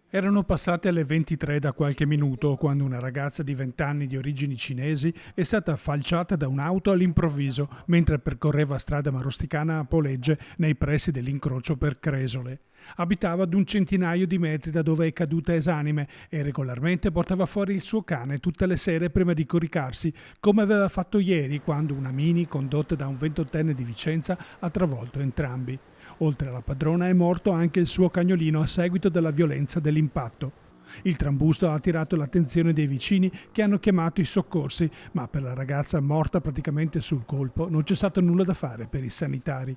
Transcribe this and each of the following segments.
Erano passate le 23 da qualche minuto quando una ragazza di 20 anni di origini cinesi è stata falciata da un'auto all'improvviso mentre percorreva strada Marosticana a Polegge nei pressi dell'incrocio per Cresole. Abitava ad un centinaio di metri da dove è caduta esanime e regolarmente portava fuori il suo cane tutte le sere prima di coricarsi, come aveva fatto ieri quando una Mini condotta da un 28enne di Vicenza ha travolto entrambi. Oltre alla padrona è morto anche il suo cagnolino a seguito della violenza dell'impatto. Il trambusto ha attirato l'attenzione dei vicini che hanno chiamato i soccorsi, ma per la ragazza morta praticamente sul colpo non c'è stato nulla da fare per i sanitari.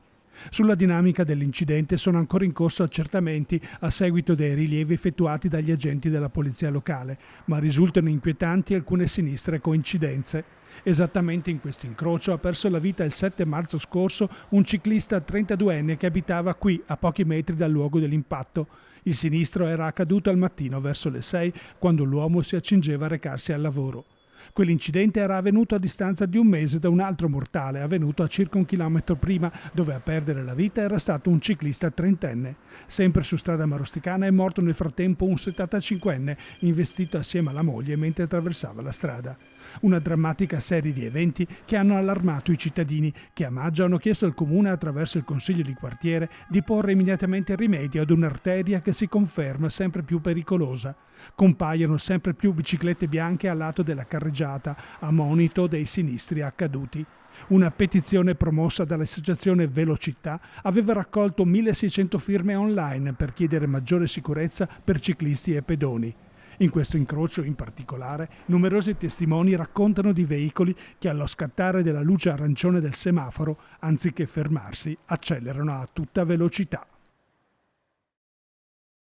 Sulla dinamica dell'incidente sono ancora in corso accertamenti a seguito dei rilievi effettuati dagli agenti della polizia locale, ma risultano inquietanti alcune sinistre coincidenze. Esattamente in questo incrocio ha perso la vita il 7 marzo scorso un ciclista 32enne che abitava qui a pochi metri dal luogo dell'impatto. Il sinistro era accaduto al mattino verso le 6 quando l'uomo si accingeva a recarsi al lavoro. Quell'incidente era avvenuto a distanza di un mese da un altro mortale avvenuto a circa 1 chilometro prima, dove a perdere la vita era stato un ciclista trentenne. Sempre su strada Marosticana è morto nel frattempo un 75enne investito assieme alla moglie mentre attraversava la strada. Una drammatica serie di eventi che hanno allarmato i cittadini che a maggio hanno chiesto al comune attraverso il consiglio di quartiere di porre immediatamente rimedio ad un'arteria che si conferma sempre più pericolosa. Compaiono sempre più biciclette bianche al lato della carreggiata a monito dei sinistri accaduti. Una petizione promossa dall'associazione Velocittà aveva raccolto 1600 firme online per chiedere maggiore sicurezza per ciclisti e pedoni. In questo incrocio in particolare, numerosi testimoni raccontano di veicoli che allo scattare della luce arancione del semaforo, anziché fermarsi, accelerano a tutta velocità.